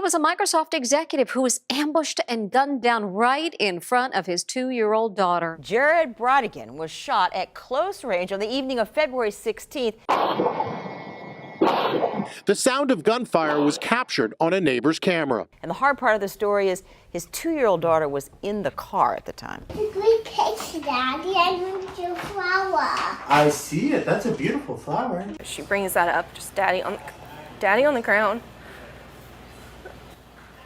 was a Microsoft executive who was ambushed and gunned down right in front of his 2-year-old daughter. Jared Bridegan was shot at close range on the evening of February 16th. The sound of gunfire was captured on a neighbor's camera. And the hard part of the story is his 2-year-old daughter was in the car at the time. It's a great picture, Daddy. I want your flower. I see it. That's a beautiful flower. She brings that up, just daddy on the ground.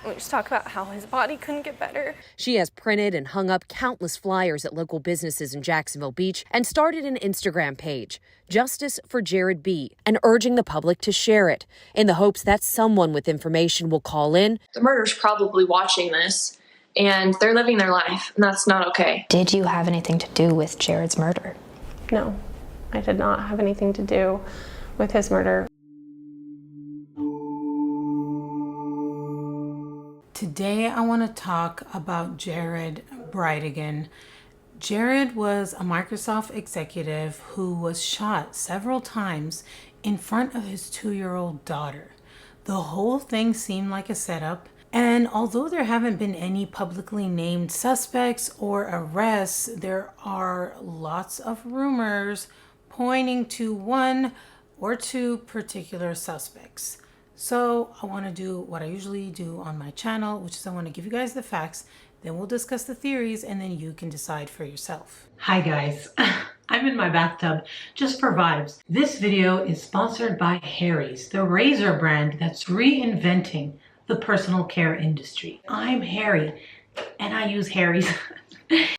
We just talk about how his body couldn't get better. She has printed and hung up countless flyers at local businesses in Jacksonville Beach and started an Instagram page, Justice for Jared B., and urging the public to share it in the hopes that someone with information will call in. The murderer's probably watching this, and they're living their life, and that's not okay. Did you have anything to do with Jared's murder? No, I did not have anything to do with his murder. Today I want to talk about Jared Bridegan. Jared was a Microsoft executive who was shot several times in front of his 2-year-old daughter. The whole thing seemed like a setup, and although there haven't been any publicly named suspects or arrests, there are lots of rumors pointing to one or two particular suspects. So I want to do what I usually do on my channel, which is I want to give you guys the facts, then we'll discuss the theories, and then you can decide for yourself. Hi guys, I'm in my bathtub just for vibes. This video is sponsored by Harry's, the razor brand that's reinventing the personal care industry. I'm Harry and I use Harry's.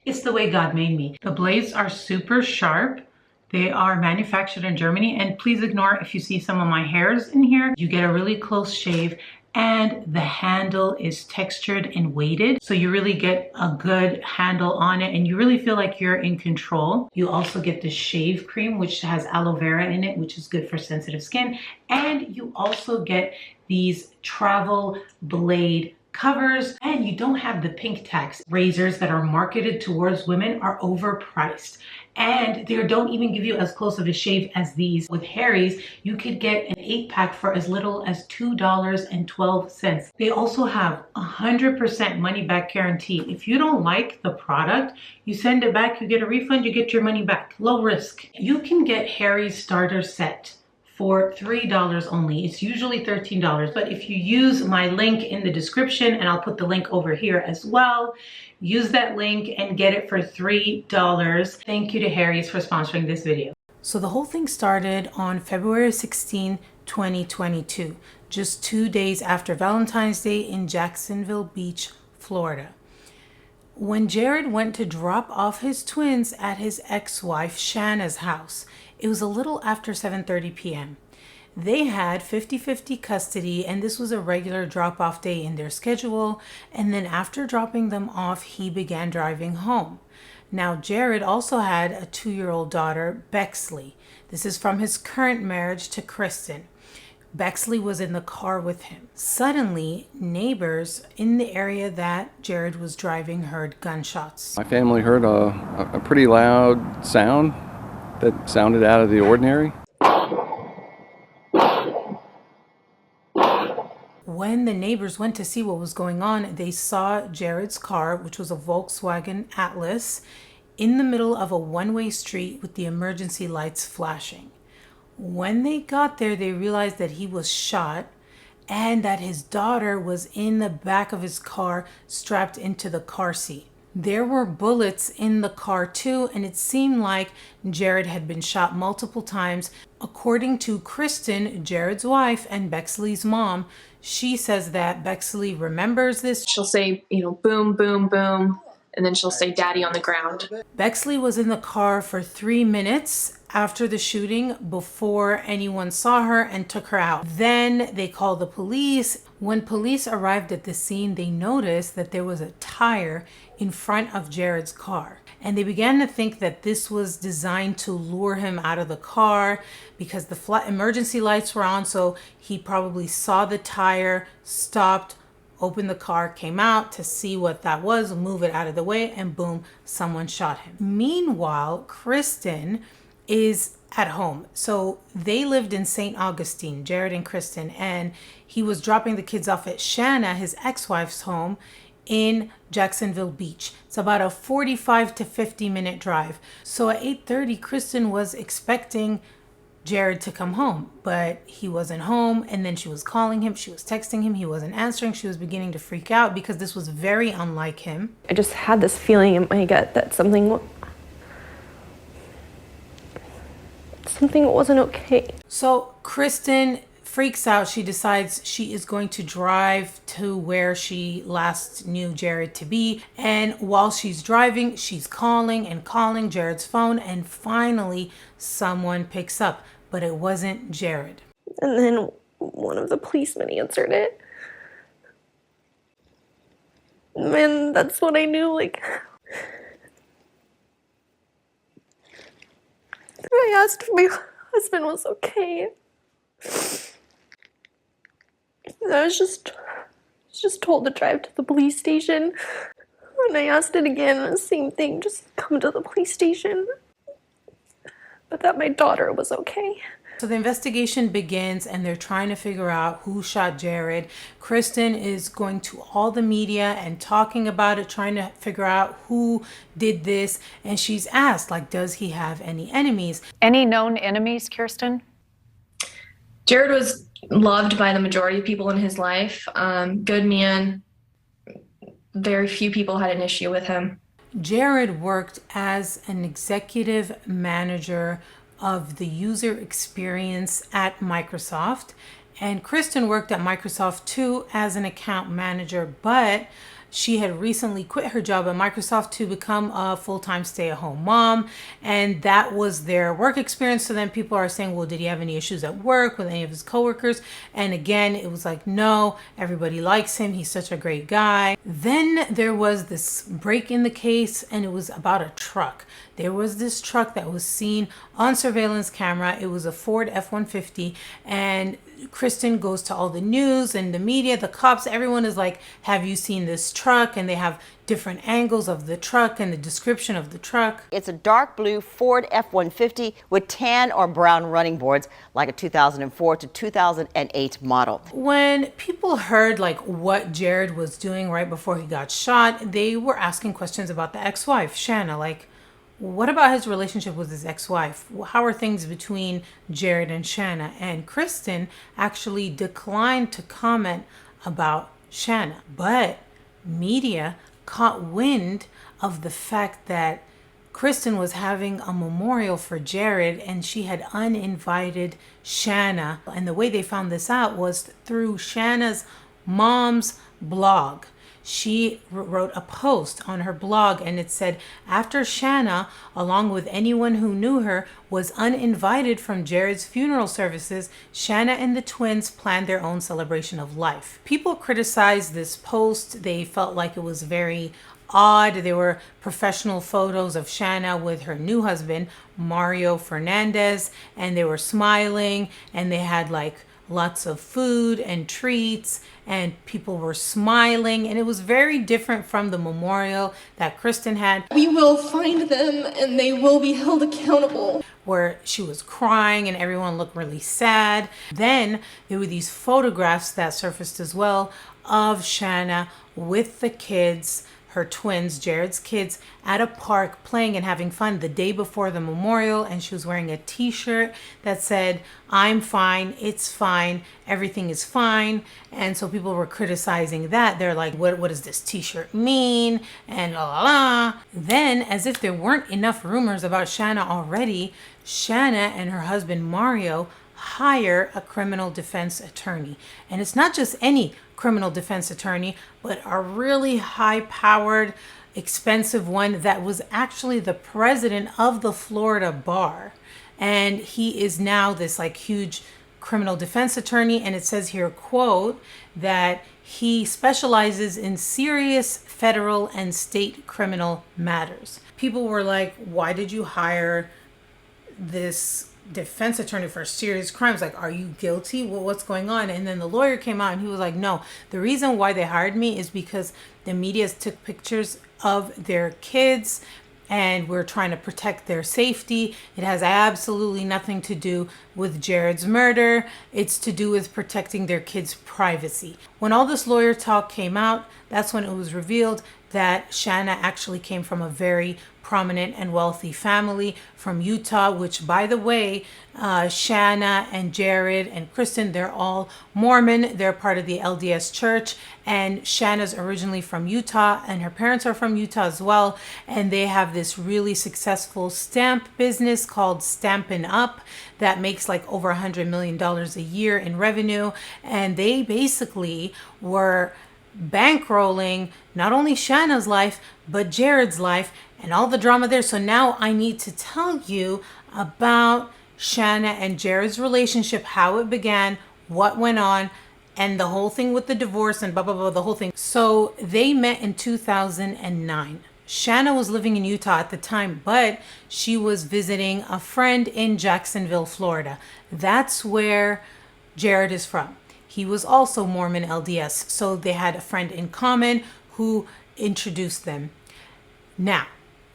It's the way God made me. The blades are super sharp. They are manufactured in Germany, and please ignore if you see some of my hairs in here. You get a really close shave, and the handle is textured and weighted, so you really get a good handle on it and you really feel like you're in control. You also get the shave cream, which has aloe vera in it, which is good for sensitive skin, and you also get these travel blade covers, and you don't have the pink tax. Razors that are marketed towards women are overpriced, and they don't even give you as close of a shave as these. With Harry's, you could get an 8-pack for as little as $2.12. They also have 100% money back guarantee. If you don't like the product, you send it back, you get a refund, you get your money back. Low risk. You can get Harry's starter set for $3 only. It's usually $13, but if you use my link in the description, and I'll put the link over here as well, use that link and get it for $3. Thank you to Harry's for sponsoring this video. So the whole thing started on February 16, 2022, just 2 days after Valentine's Day in Jacksonville Beach, Florida. When Jared went to drop off his twins at his ex-wife Shanna's house, it was a little after 7:30 p.m. They had 50-50 custody, and this was a regular drop-off day in their schedule, and then after dropping them off, he began driving home. Now, Jared also had a 2-year-old daughter, Bexley. This is from his current marriage to Kristen. Bexley was in the car with him. Suddenly, neighbors in the area that Jared was driving heard gunshots. My family heard a pretty loud sound that sounded out of the ordinary. When the neighbors went to see what was going on, they saw Jared's car, which was a Volkswagen Atlas, in the middle of a one-way street with the emergency lights flashing. When they got there, they realized that he was shot and that his daughter was in the back of his car, strapped into the car seat. There were bullets in the car too, and it seemed like Jared had been shot multiple times. According to Kristen, Jared's wife and Bexley's mom, she says that Bexley remembers this. She'll say, boom, boom, boom, and then she'll say daddy on the ground. Bexley was in the car for 3 minutes after the shooting before anyone saw her and took her out. Then they called the police. When police arrived at the scene, they noticed that there was a tire in front of Jared's car. And they began to think that this was designed to lure him out of the car because the emergency lights were on. So he probably saw the tire, stopped, opened the car, came out to see what that was, move it out of the way, and boom, someone shot him. Meanwhile, Kristen is at home. So they lived in St. Augustine, Jared and Kristen, and he was dropping the kids off at Shanna, his ex-wife's home, in Jacksonville Beach. It's about a 45 to 50-minute drive. So at 8:30, Kristen was expecting Jared to come home, but he wasn't home. And then she was calling him, she was texting him, he wasn't answering. She was beginning to freak out because this was very unlike him. I just had this feeling in my gut that something wasn't okay. So Kristen freaks out. She decides she is going to drive to where she last knew Jared to be. And while she's driving, she's calling and calling Jared's phone. And finally, someone picks up, but it wasn't Jared. And then one of the policemen answered it. And that's when I knew, like, I asked if my husband was okay. I was just told to drive to the police station. And I asked it again, the same thing, just come to the police station. But that my daughter was okay. So the investigation begins and they're trying to figure out who shot Jared. Kristen is going to all the media and talking about it, trying to figure out who did this. And she's asked, like, does he have any enemies? Any known enemies, Kirsten? Jared was loved by the majority of people in his life. Good man. Very few people had an issue with him. Jared worked as an executive manager of the user experience at Microsoft, and Kristen worked at Microsoft too as an account manager, but she had recently quit her job at Microsoft to become a full-time stay-at-home mom, and that was their work experience. So then people are saying, well, did he have any issues at work with any of his coworkers? And again, it was like, no, everybody likes him. He's such a great guy. Then there was this break in the case, and it was about a truck. There was this truck that was seen on surveillance camera. It was a Ford F-150, and Kristen goes to all the news and the media, the cops, everyone is like, have you seen this truck? And they have different angles of the truck and the description of the truck. It's a dark blue Ford F-150 with tan or brown running boards, like a 2004 to 2008 model. When people heard like what Jared was doing right before he got shot, they were asking questions about the ex-wife, Shanna, like, what about his relationship with his ex-wife? How are things between Jared and Shanna? And Kristen actually declined to comment about Shanna, but media caught wind of the fact that Kristen was having a memorial for Jared and she had uninvited Shanna. And the way they found this out was through Shanna's mom's blog. She wrote a post on her blog and it said, after Shanna, along with anyone who knew her, was uninvited from Jared's funeral services, Shanna and the twins planned their own celebration of life. People criticized this post. They felt like it was very odd. There were professional photos of Shanna with her new husband, Mario Fernandez, and they were smiling and they had like lots of food and treats and people were smiling, and it was very different from the memorial that Kristen had. We will find them and they will be held accountable. Where she was crying and everyone looked really sad. Then there were these photographs that surfaced as well of Shanna with the kids, her twins, Jared's kids, at a park playing and having fun the day before the memorial, and she was wearing a t-shirt that said, I'm fine, it's fine, everything is fine. And so people were criticizing that. They're like, what does this t-shirt mean? And la la la. Then, as if there weren't enough rumors about Shanna already, Shanna and her husband Mario hire a criminal defense attorney. And it's not just any criminal defense attorney, but a really high-powered, expensive one that was actually the president of the Florida bar. And he is now this like huge criminal defense attorney. And it says here, quote, that he specializes in serious federal and state criminal matters. People were like, why did you hire this defense attorney for serious crimes? Like, are you guilty? Well, what's going on? And then the lawyer came out and he was like, no, the reason why they hired me is because the media took pictures of their kids and we're trying to protect their safety. It has absolutely nothing to do with Jared's murder. It's to do with protecting their kids' privacy. When all this lawyer talk came out, that's when it was revealed that Shanna actually came from a very prominent and wealthy family from Utah, which, by the way, Shanna and Jared and Kristen, they're all Mormon. They're part of the LDS church, and Shanna's originally from Utah, and her parents are from Utah as well, and they have this really successful stamp business called Stampin' Up that makes like over $100 million a year in revenue, and they basically were bankrolling not only Shanna's life but Jared's life and all the drama there. So now I need to tell you about Shanna and Jared's relationship, how it began, what went on, and the whole thing with the divorce and blah blah blah, the whole thing. So they met in 2009. Shanna was living in Utah at the time, but she was visiting a friend in Jacksonville, Florida. That's where Jared is from. He was also Mormon LDS, so they had a friend in common who introduced them. Now,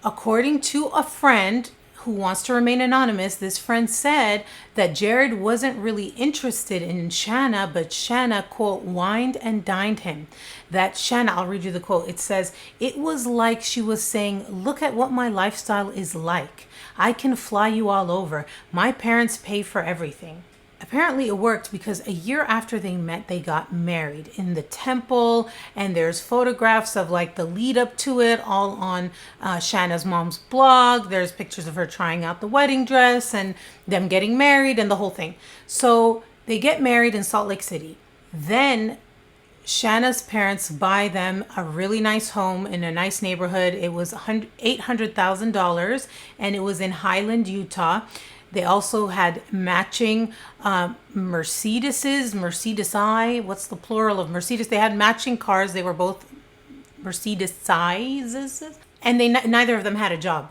according to a friend who wants to remain anonymous, this friend said that Jared wasn't really interested in Shanna, but Shanna, quote, wined and dined him. That Shanna, I'll read you the quote. It says, "It was like she was saying, look at what my lifestyle is like. I can fly you all over. My parents pay for everything." Apparently it worked, because a year after they met, they got married in the temple, and there's photographs of like the lead up to it all on Shanna's mom's blog. There's pictures of her trying out the wedding dress and them getting married and the whole thing. So they get married in Salt Lake City. Then Shanna's parents buy them a really nice home in a nice neighborhood. It was $800,000, and it was in Highland, Utah. They also had matching Mercedes-I. What's the plural of Mercedes? They had matching cars. They were both Mercedes sizes, and neither of them had a job.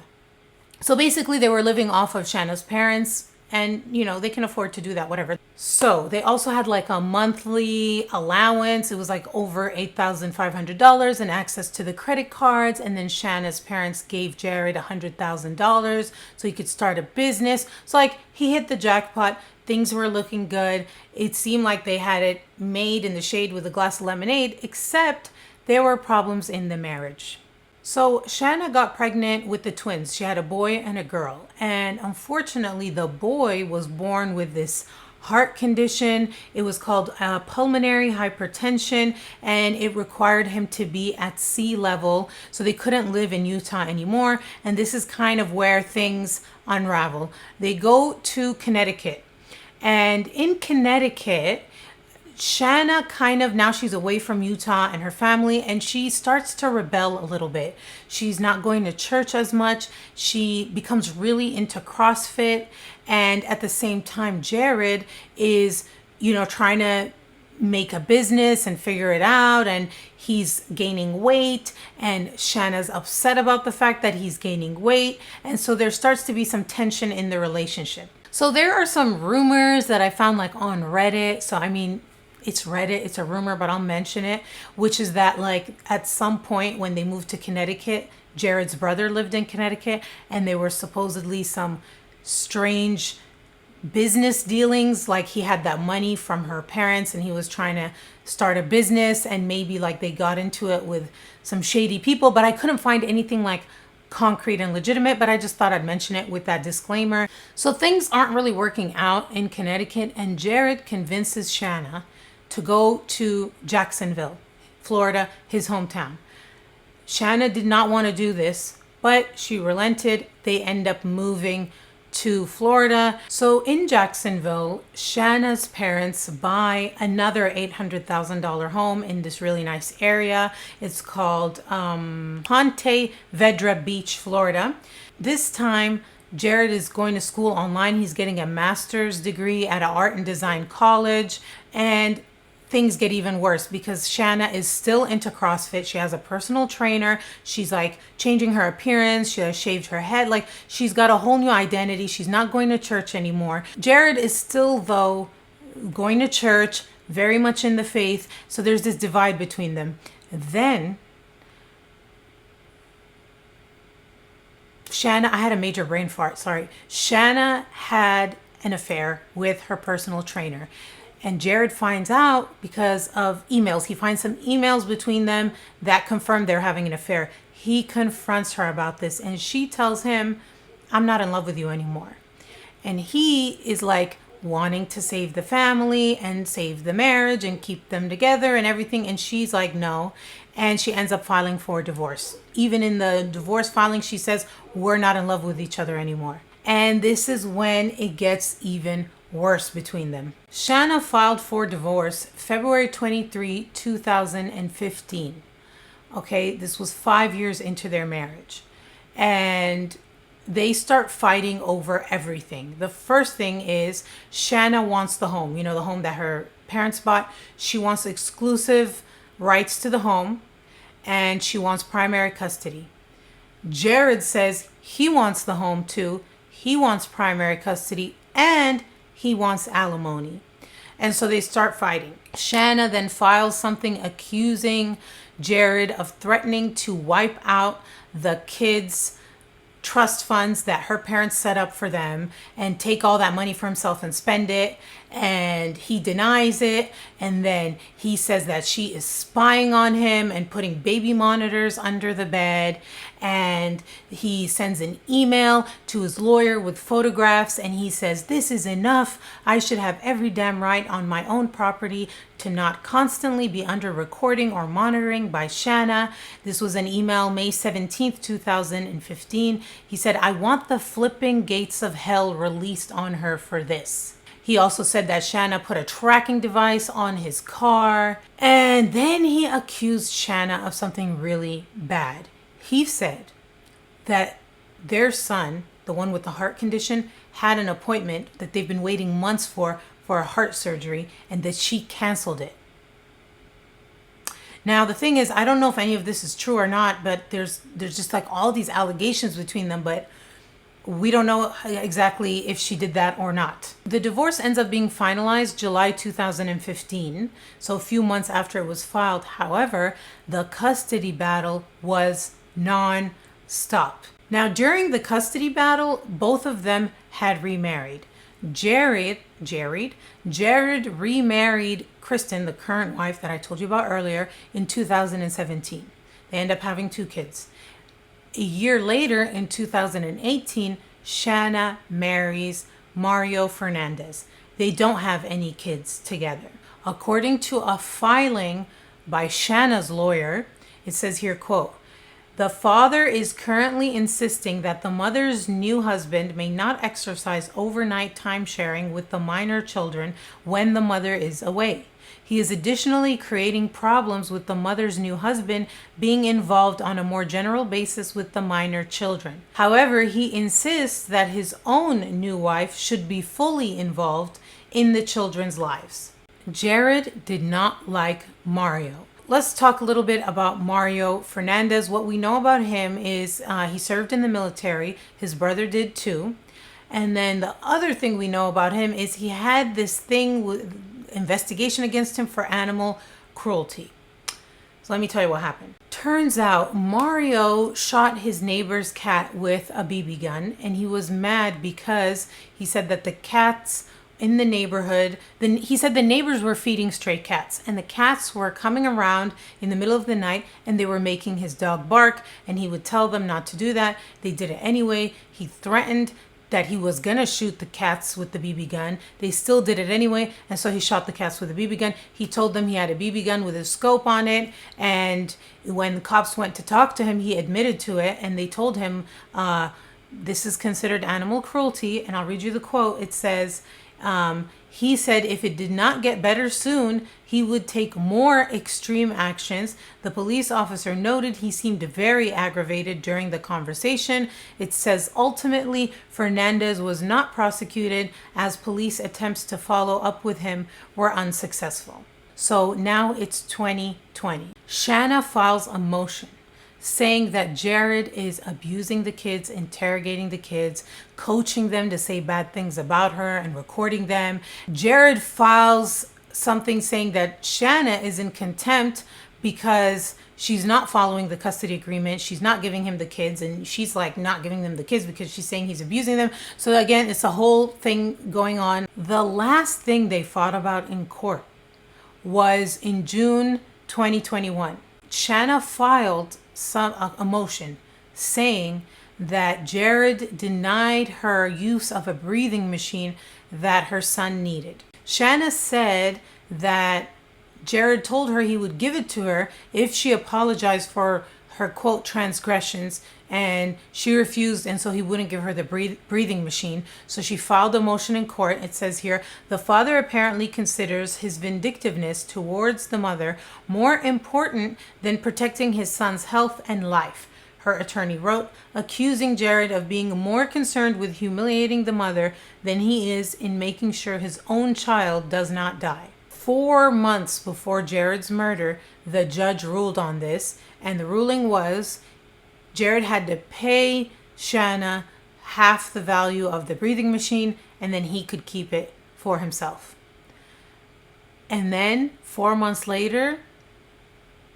So basically they were living off of Shanna's parents, and you know, they can afford to do that, whatever. So they also had like a monthly allowance. It was like over $8,500 and access to the credit cards. And then Shanna's parents gave Jared $100,000 so he could start a business. So like, he hit the jackpot. Things were looking good. It seemed like they had it made in the shade with a glass of lemonade, except there were problems in the marriage. So Shanna got pregnant with the twins. She had a boy and a girl. And unfortunately, the boy was born with this heart condition. It was called pulmonary hypertension, and it required him to be at sea level. So they couldn't live in Utah anymore. And this is kind of where things unravel. They go to Connecticut. And in Connecticut, Shanna kind of, now she's away from Utah and her family, and she starts to rebel a little bit. She's not going to church as much. She becomes really into CrossFit. And at the same time, Jared is, you know, trying to make a business and figure it out, and he's gaining weight, and Shanna's upset about the fact that he's gaining weight. And so there starts to be some tension in the relationship. So there are some rumors that I found like on Reddit. So I mean, it's Reddit, it's a rumor, but I'll mention it, which is that like at some point when they moved to Connecticut, Jared's brother lived in Connecticut, and there were supposedly some strange business dealings. Like he had that money from her parents and he was trying to start a business, and maybe like they got into it with some shady people, but I couldn't find anything like concrete and legitimate, but I just thought I'd mention it with that disclaimer. So things aren't really working out in Connecticut, and Jared convinces Shanna to go to Jacksonville, Florida, his hometown. Shanna did not want to do this, but she relented. They end up moving to Florida. So in Jacksonville, Shanna's parents buy another $800,000 home in this really nice area. It's called Ponte Vedra Beach, Florida. This time, Jared is going to school online. He's getting a master's degree at an art and design college, and things get even worse because Shanna is still into CrossFit. She has a personal trainer. She's like changing her appearance. She has shaved her head. Like she's got a whole new identity. She's not going to church anymore. Jared is still, though, going to church, very much in the faith. So there's this divide between them. Then I had a major brain fart, sorry. Shanna had an affair with her personal trainer. And Jared finds out because of emails. He finds some emails between them that confirm they're having an affair. He confronts her about this and she tells him, I'm not in love with you anymore. And he is like wanting to save the family and save the marriage and keep them together and everything. And she's like, no. And she ends up filing for divorce. Even in the divorce filing, she says, we're not in love with each other anymore. And this is when it gets even worse between them. Shanna filed for divorce February 23, 2015. Okay, this was 5 years into their marriage. And they start fighting over everything. The first thing is Shanna wants the home, you know, the home that her parents bought. She wants exclusive rights to the home and she wants primary custody. Jared says he wants the home too. He wants primary custody and he wants alimony. And so they start fighting. Shanna then files something accusing Jared of threatening to wipe out the kids' trust funds that her parents set up for them and take all that money for himself and spend it. And he denies it. And then he says that she is spying on him and putting baby monitors under the bed. And he sends an email to his lawyer with photographs and he says, this is enough. I should have every damn right on my own property to not constantly be under recording or monitoring by Shanna. This was an email May 17th, 2015. He said, I want the flipping gates of hell released on her for this. He also said that Shanna put a tracking device on his car. And then he accused Shanna of something really bad. He said that their son, the one with the heart condition, had an appointment that they've been waiting months for a heart surgery, and that she canceled it. Now, the thing is, I don't know if any of this is true or not, but there's just like all these allegations between them, but we don't know exactly if she did that or not. The divorce ends up being finalized July 2015, so a few months after it was filed. However, the custody battle was non-stop. Now, during the custody battle, both of them had remarried. Jared remarried Kristen, the current wife that I told you about earlier, in 2017. They end up having 2 kids. A year later, in 2018, Shanna marries Mario Fernandez. They don't have any kids together. According to a filing by Shanna's lawyer, it says here, quote, the father is currently insisting that the mother's new husband may not exercise overnight time sharing with the minor children when the mother is away. He is additionally creating problems with the mother's new husband being involved on a more general basis with the minor children. However, he insists that his own new wife should be fully involved in the children's lives. Jared did not like Mario. Let's talk a little bit about Mario Fernandez. What we know about him is he served in the military. His brother did too. And then the other thing we know about him is he had this thing with investigation against him for animal cruelty. So let me tell you what happened. Turns out Mario shot his neighbor's cat with a BB gun, and he was mad because he said that the cats in the neighborhood, he said the neighbors were feeding stray cats, and the cats were coming around in the middle of the night and they were making his dog bark, and he would tell them not to do that. They did it anyway. He threatened that he was gonna shoot the cats with the BB gun. They still did it anyway, and so he shot the cats with a BB gun. He told them he had a BB gun with a scope on it, and when the cops went to talk to him, he admitted to it, and they told him, this is considered animal cruelty, and I'll read you the quote. It says, he said if it did not get better soon, he would take more extreme actions. The police officer noted he seemed very aggravated during the conversation. It says ultimately Fernandez was not prosecuted as police attempts to follow up with him were unsuccessful. So now it's 2020. Shanna files a motion saying that Jared is abusing the kids, interrogating the kids, coaching them to say bad things about her and recording them. Jared files something saying that Shanna is in contempt because she's not following the custody agreement. She's not giving him the kids, and she's like not giving them the kids because she's saying he's abusing them. So again, it's a whole thing going on. The last thing they fought about in court was in June 2021. Shanna filed a motion saying that Jared denied her use of a breathing machine that her son needed. Shanna said that Jared told her he would give it to her if she apologized for her, quote, transgressions, and she refused, and so he wouldn't give her the breathing machine. So she filed a motion in court. It says here, the father apparently considers his vindictiveness towards the mother more important than protecting his son's health and life, her attorney wrote, accusing Jared of being more concerned with humiliating the mother than he is in making sure his own child does not die. 4 months before Jared's murder, the judge ruled on this, and the ruling was Jared had to pay Shanna half the value of the breathing machine, and then he could keep it for himself. And then 4 months later,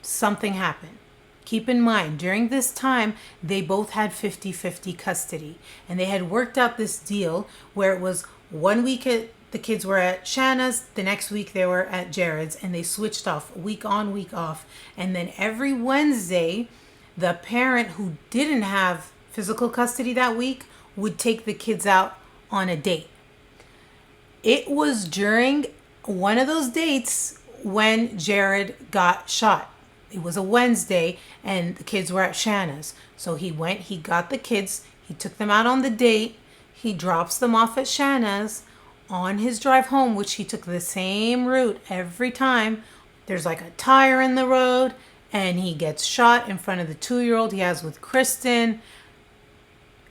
something happened. Keep in mind, during this time, they both had 50-50 custody, and they had worked out this deal where it was 1 week the kids were at SHANNA'S, the next week they were at Jared's, and they switched off week on, week off. And then every Wednesday, the parent who didn't have physical custody that week would take the kids out on a date. It was during one of those dates when Jared got shot. It was a Wednesday and the kids were at SHANNA'S. So he went, he got the kids, he took them out on the date, he drops them off at SHANNA'S. On his drive home, which he took the same route every time, there's like a tire in the road and he gets shot in front of the 2-year-old he has with Kristen.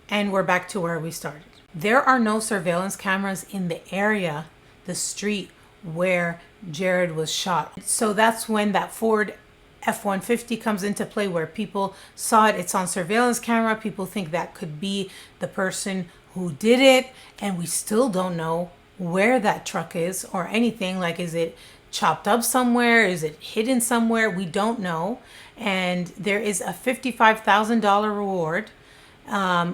And we're back to where we started. There are no surveillance cameras in the area, the street where Jared was shot. So that's when that Ford F-150 comes into play, where people saw it. It's on surveillance camera. People think that could be the person who did it. And we still don't know where that truck is or anything. Like, is it chopped up somewhere? Is it hidden somewhere? We don't know. And there is a $55,000 reward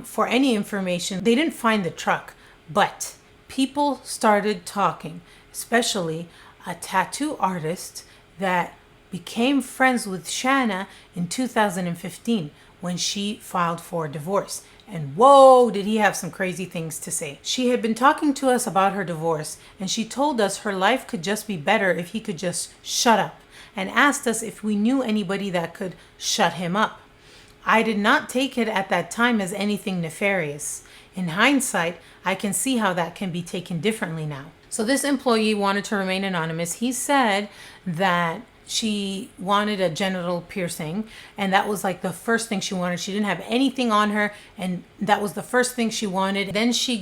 for any information. They didn't find the truck, but people started talking, especially a tattoo artist that became friends with Shanna in 2015 when she filed for divorce. And whoa, did he have some crazy things to say. She had been talking to us about her divorce, and she told us her life could just be better if he could just shut up, and asked us if we knew anybody that could shut him up. I did not take it at that time as anything nefarious. In hindsight, I can see how that can be taken differently now. So this employee wanted to remain anonymous. He said that she wanted a genital piercing, and that was like the first thing she wanted. She didn't have anything on her, and that was the first thing she wanted. Then she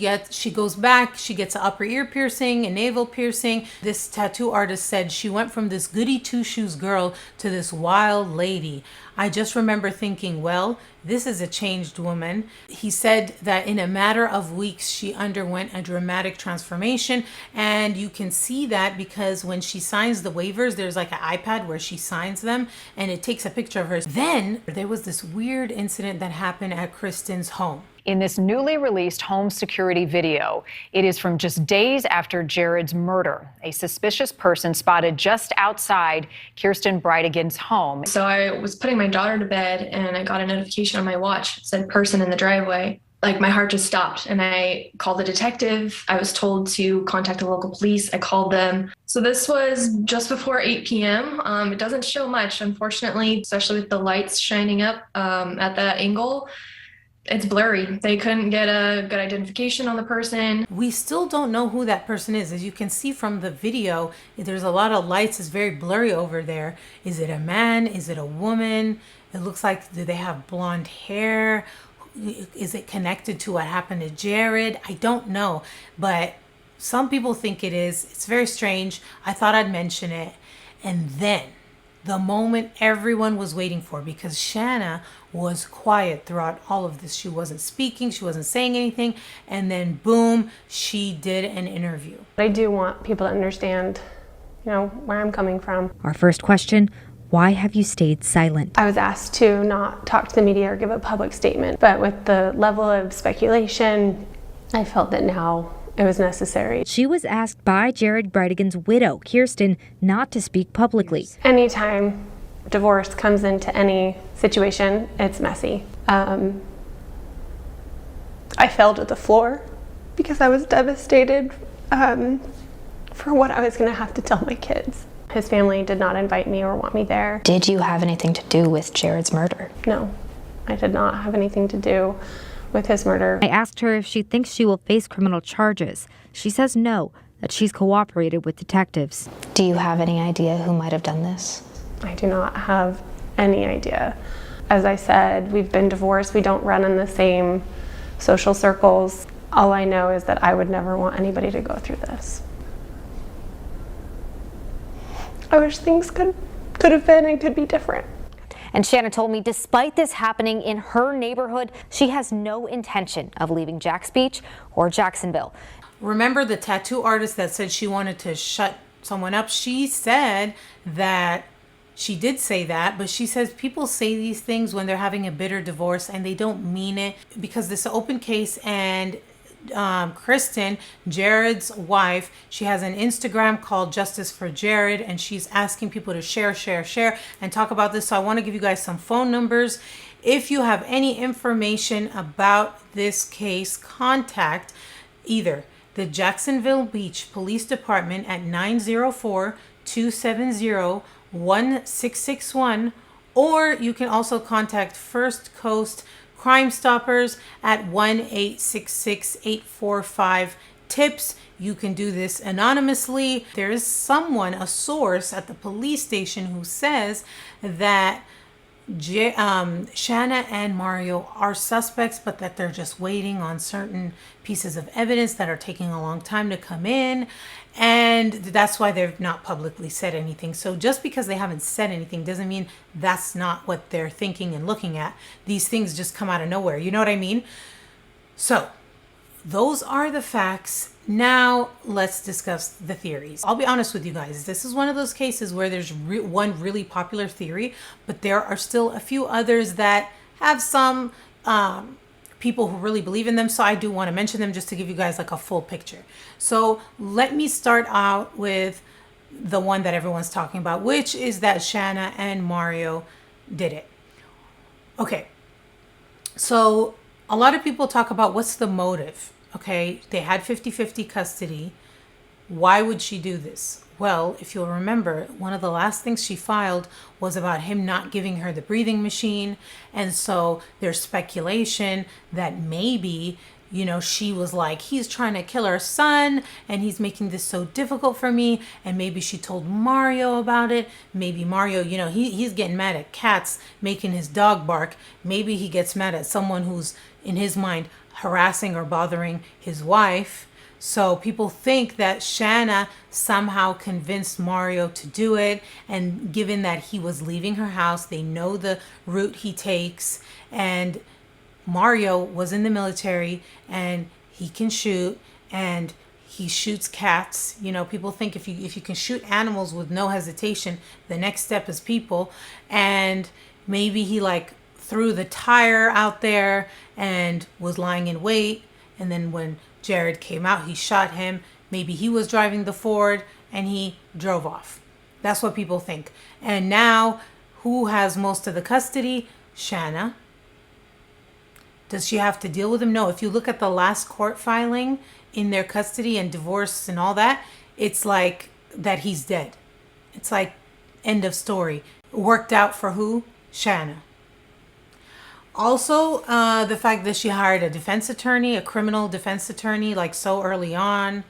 goes back, she gets an upper ear piercing, a navel piercing. This tattoo artist said she went from this goody two-shoes girl to this wild lady. I just remember thinking, well, this is a changed woman. He said that in a matter of weeks, she underwent a dramatic transformation. And you can see that because when she signs the waivers, there's like an iPad where she signs them and it takes a picture of her. Then there was this weird incident that happened at Kristen's home. In this newly released home security video, it is from just days after Jared's murder. A suspicious person spotted just outside Jared Bridegan's home. So I was putting my daughter to bed and I got a notification on my watch. It said person in the driveway. Like, my heart just stopped and I called the detective. I was told to contact the local police. I called them. So this was just before 8 p.m. It doesn't show much, unfortunately, especially with the lights shining up at that angle. It's blurry. They couldn't get a good identification on the person. We still don't know who that person is. As you can see from the video, there's a lot of lights. It's very blurry over there. Is it a man? Is it a woman? It looks like, do they have blonde hair? Is it connected to what happened to Jared? I don't know, but some people think it is. It's very strange. I thought I'd mention it. And then the moment everyone was waiting for, because Shanna was quiet throughout all of this. She wasn't speaking, she wasn't saying anything, and then boom, she did an interview. I do want people to understand, where I'm coming from. Our first question, Why have you stayed silent? I was asked to not talk to the media or give a public statement, but with the level of speculation, I felt that now it was necessary. She was asked by Jared Bridegan's widow, Kirsten, not to speak publicly. Anytime divorce comes into any situation, it's messy. I fell to the floor because I was devastated for what I was going to have to tell my kids. His family did not invite me or want me there. Did you have anything to do with Jared's murder? No, I did not have anything to do with his murder. I asked her if she thinks she will face criminal charges. She says no, that she's cooperated with detectives. Do you have any idea who might have done this? I do not have any idea. As I said, we've been divorced. We don't run in the same social circles. All I know is that I would never want anybody to go through this. I wish things could have been and could be different. And Shanna told me despite this happening in her neighborhood, she has no intention of leaving Jax Beach or Jacksonville. Remember the tattoo artist that said she wanted to shut someone up? She said that she did say that, but she says people say these things when they're having a bitter divorce and they don't mean it, because this is an open case. And Kristen, Jared's wife, she has an Instagram called Justice for Jared, and she's asking people to share and talk about this. So I want to give you guys some phone numbers. If you have any information about this case, contact either the Jacksonville Beach Police Department at 904-270-1661, or you can also contact First Coast Crime Stoppers at 1-866-845-TIPS. You can do this anonymously. There is someone, a source at the police station, who says that Shanna and Mario are suspects, but that they're just waiting on certain pieces of evidence that are taking a long time to come in. And that's why they've not publicly said anything. So just because they haven't said anything doesn't mean that's not what they're thinking and looking at. These things just come out of nowhere. You know what I mean? So those are the facts. Now let's discuss the theories. I'll be honest with you guys. This is one of those cases where there's one really popular theory, but there are still a few others that have some people who really believe in them. So I do want to mention them just to give you guys like a full picture. So let me start out with the one that everyone's talking about, which is that Shanna and Mario did it. Okay. So a lot of people talk about what's the motive. Okay, they had 50-50 custody. Why would she do this? Well, if you'll remember, one of the last things she filed was about him not giving her the breathing machine. And so there's speculation that maybe, you know, she was like, he's trying to kill our son and he's making this so difficult for me. And maybe she told Mario about it. Maybe Mario, you know, he's getting mad at cats making his dog bark. Maybe he gets mad at someone who's, in his mind, harassing or bothering his wife. So people think that Shanna somehow convinced Mario to do it. And given that he was leaving her house, they know the route he takes. And Mario was in the military and he can shoot, and he shoots cats. You know, people think if you can shoot animals with no hesitation, the next step is people. And maybe he like threw the tire out there and was lying in wait. And then when Jared came out, he shot him. Maybe he was driving the Ford and he drove off. That's what people think. And now, who has most of the custody? Shanna. Does she have to deal with him? No. If you look at the last court filing in their custody and divorce and all that, it's like that he's dead. It's like end of story. Worked out for who? Shanna. Also, the fact that she hired a defense attorney, a criminal defense attorney, like so early on,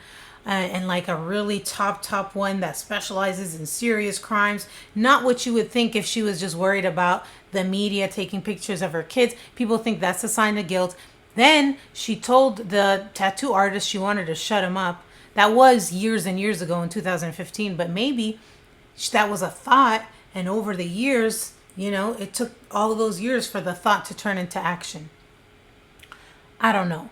and like a really top one that specializes in serious crimes. Not what you would think if she was just worried about the media taking pictures of her kids. People think that's a sign of guilt. Then she told the tattoo artist she wanted to shut him up. That was years and years ago in 2015, but maybe that was a thought, and over the years, you know, it took all of those years for the thought to turn into action. I don't know.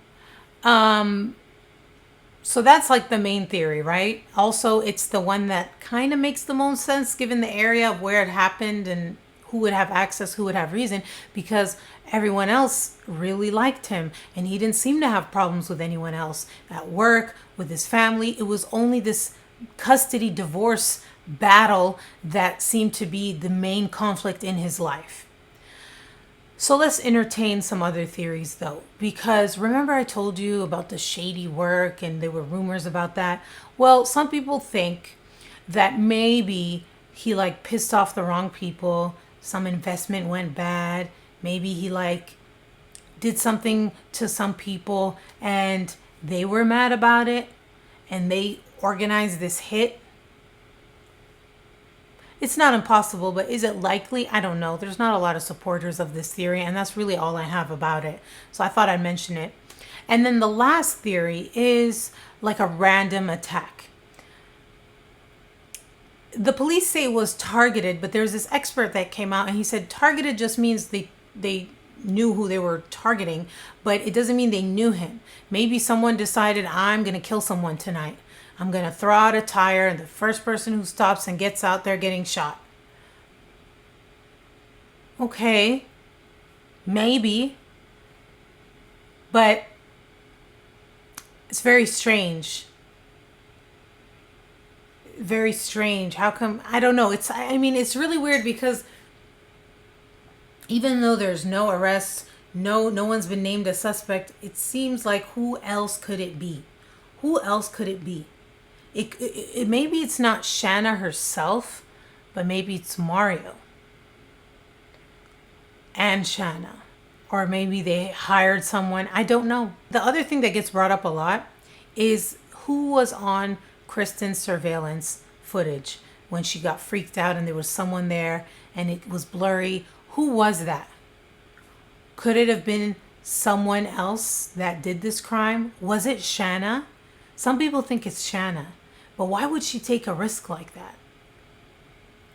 So that's like the main theory, right? Also, it's the one that kind of makes the most sense given the area of where it happened and who would have access, who would have reason, because everyone else really liked him and he didn't seem to have problems with anyone else at work, with his family. It was only this custody divorce battle that seemed to be the main conflict in his life. So let's entertain some other theories though, because remember I told you about the shady work and there were rumors about that. Well, some people think that maybe he like pissed off the wrong people, some investment went bad, maybe he like did something to some people and they were mad about it and they organized this hit. It's not impossible, but is it likely? I don't know. There's not a lot of supporters of this theory, and that's really all I have about it. So I thought I'd mention it. And then the last theory is like a random attack. The police say it was targeted, but there's this expert that came out and he said targeted just means they knew who they were targeting, but it doesn't mean they knew him. Maybe someone decided, I'm going to kill someone tonight. I'm going to throw out a tire and the first person who stops and gets out there getting shot. Okay, maybe, but it's very strange. Very strange. How come? I don't know. I mean, it's really weird because even though there's no arrests, no one's been named a suspect, it seems like who else could it be? Who else could it be? It maybe it's not Shanna herself, but maybe it's Mario and Shanna, or maybe they hired someone. I don't know. The other thing that gets brought up a lot is who was on Kristen's surveillance footage when she got freaked out and there was someone there and it was blurry. Who was that? Could it have been someone else that did this crime? Was it Shanna? Some people think it's Shanna. But why would she take a risk like that?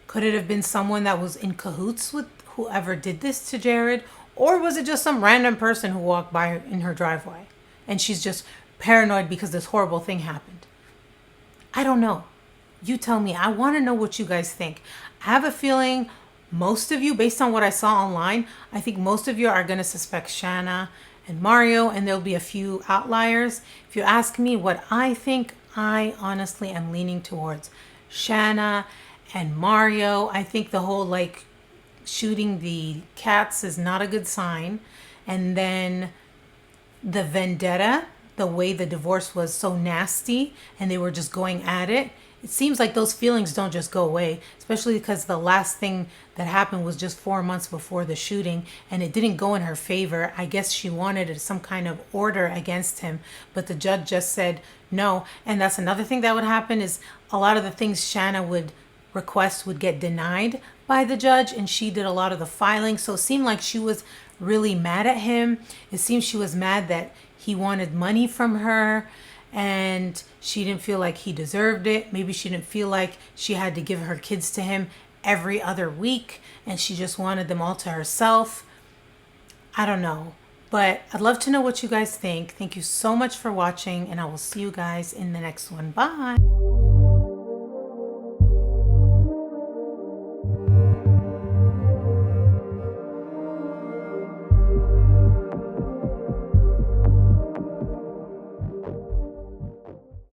Could it have been someone that was in cahoots with whoever did this to Jared? Or was it just some random person who walked by in her driveway and she's just paranoid because this horrible thing happened? I don't know. You tell me. I want to know what you guys think. I have a feeling most of you, based on what I saw online, I think most of you are going to suspect Shanna and Mario, and there'll be a few outliers. If you ask me what I think, I honestly am leaning towards Shanna and Mario. I think the whole like shooting the cats is not a good sign. And then the vendetta, the way the divorce was so nasty and they were just going at it. It seems like those feelings don't just go away, especially because the last thing that happened was just 4 months before the shooting and it didn't go in her favor. I guess she wanted some kind of order against him, but the judge just said no. And that's another thing that would happen is a lot of the things Shanna would request would get denied by the judge, and she did a lot of the filing. So it seemed like she was really mad at him. It seems she was mad that he wanted money from her and she didn't feel like he deserved it. Maybe she didn't feel like she had to give her kids to him every other week and she just wanted them all to herself. I don't know, but I'd love to know what you guys think. Thank you so much for watching and I will see you guys in the next one. Bye.